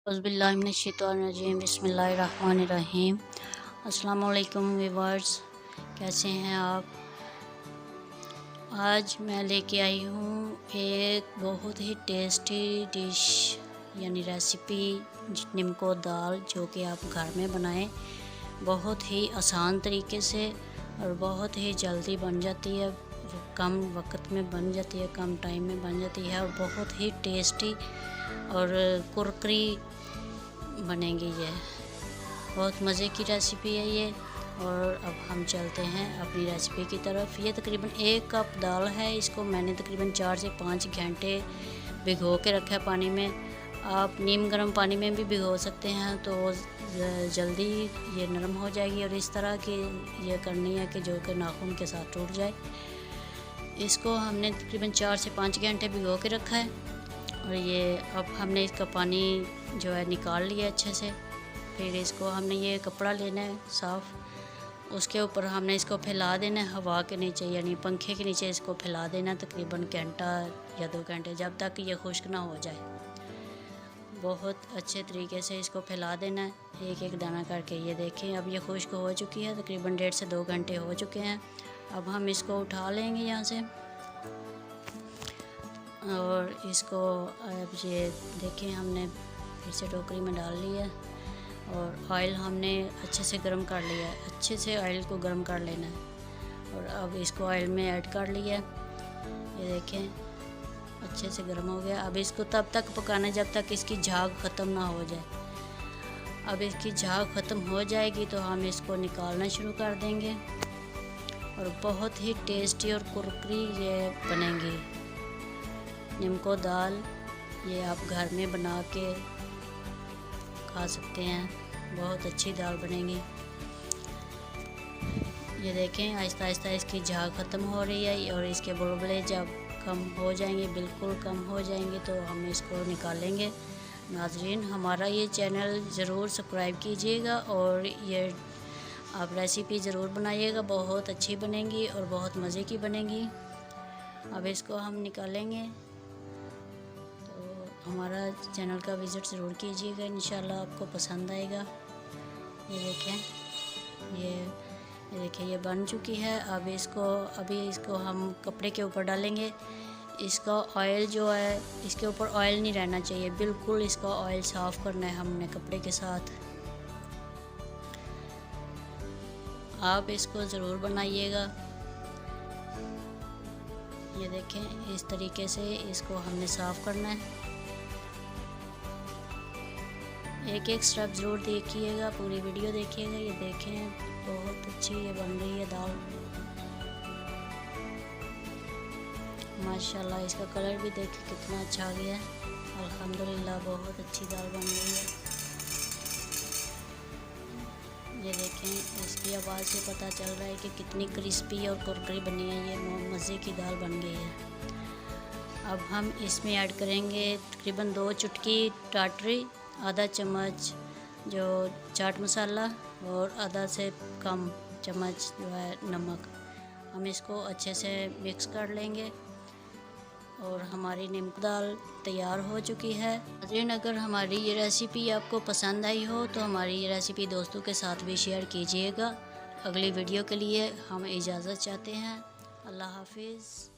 औज़ुबिल्लाहिमिनश्शैतानिर्रजीम बिस्मिल्लाहिर्रहमानिर्रहीम। अस्सलाम वालेकुम व्यूअर्स, कैसे हैं आप। आज मैं लेके आई हूँ एक बहुत ही टेस्टी डिश यानी रेसिपी निम्को दाल, जो कि आप घर में बनाएं। बहुत ही आसान तरीके से और बहुत ही जल्दी बन जाती है, कम वक्त में बन जाती है, कम टाइम में बन जाती है और बहुत ही टेस्टी और कुरकुरी बनेगी। ये बहुत मज़े की रेसिपी है ये। और अब हम चलते हैं अपनी रेसिपी की तरफ। ये तकरीबन 1 कप दाल है। इसको मैंने तकरीबन 4 से 5 घंटे भिगो के रखा है पानी में। आप नीम गर्म पानी में भी भिगो सकते हैं, तो जल्दी ये नरम हो जाएगी। और इस तरह की ये करनी है कि जो कि नाखून के साथ टूट जाए। इसको हमने तकरीबन 4 से 5 घंटे भिगो के रखा है। और ये अब हमने इसका पानी जो है निकाल लिया अच्छे से। फिर इसको हमने ये कपड़ा लेना है साफ़, उसके ऊपर हमने इसको फैला देना है हवा के नीचे, यानी पंखे के नीचे इसको फैला देना है तकरीबन घंटा या 2 घंटे, जब तक ये खुश्क ना हो जाए। बहुत अच्छे तरीके से इसको फैला देना है, एक एक दाना करके। ये देखें अब ये खुश्क हो चुकी है, तकरीबन 1.5 से 2 घंटे हो चुके हैं। अब हम इसको उठा लेंगे यहाँ से और इसको अब ये देखें हमने फिर से टोकरी में डाल लिया और ऑयल हमने अच्छे से गर्म कर लिया है। अच्छे से ऑयल को गर्म कर लेना है और अब इसको ऑयल में ऐड कर लिया है। ये देखें अच्छे से गर्म हो गया। अब इसको तब तक पकाना है जब तक इसकी झाग ख़त्म ना हो जाए। अब इसकी झाग ख़त्म हो जाएगी तो हम इसको निकालना शुरू कर देंगे और बहुत ही टेस्टी और कुरकुरी ये बनेंगी निम्को दाल। ये आप घर में बना के खा सकते हैं, बहुत अच्छी दाल बनेगी। ये देखें आहिस्ता आहिस्ता इसकी झाग ख़त्म हो रही है और इसके बुलबुले जब कम हो जाएंगे, बिल्कुल कम हो जाएंगे, तो हम इसको निकालेंगे। नाज़रीन, हमारा ये चैनल ज़रूर सब्सक्राइब कीजिएगा और ये आप रेसिपी ज़रूर बनाइएगा, बहुत अच्छी बनेगी और बहुत मज़े की बनेगी। अब इसको हम निकालेंगे, हमारा चैनल का विज़िट ज़रूर कीजिएगा, इंशाल्लाह आपको पसंद आएगा। ये देखें ये देखिए ये बन चुकी है। अब अभी इसको हम कपड़े के ऊपर डालेंगे। इसका ऑयल जो है, इसके ऊपर ऑयल नहीं रहना चाहिए, बिल्कुल इसका ऑयल साफ़ करना है हमने कपड़े के साथ। आप इसको ज़रूर बनाइएगा। ये देखें इस तरीके से इसको हमने साफ़ करना है। एक एक स्टेप ज़रूर देखिएगा, पूरी वीडियो देखिएगा। ये देखें बहुत अच्छी ये बन रही है दाल, माशाल्लाह। इसका कलर भी देखिए कितना अच्छा आ गया है। अल्हम्दुलिल्लाह बहुत अच्छी दाल बन रही है। ये देखें इसकी आवाज़ से पता चल रहा है कि कितनी क्रिस्पी और कुरकुरी बनी है। ये मज़े की दाल बन गई है। अब हम इसमें ऐड करेंगे तकरीबन 2 चुटकी टाटरी, आधा चम्मच जो चाट मसाला और आधा से कम चम्मच जो है नमक। हम इसको अच्छे से मिक्स कर लेंगे और हमारी निम्को दाल तैयार हो चुकी है। नाज़रीन, अगर हमारी ये रेसिपी आपको पसंद आई हो तो हमारी ये रेसिपी दोस्तों के साथ भी शेयर कीजिएगा। अगली वीडियो के लिए हम इजाज़त चाहते हैं। अल्लाह हाफिज़।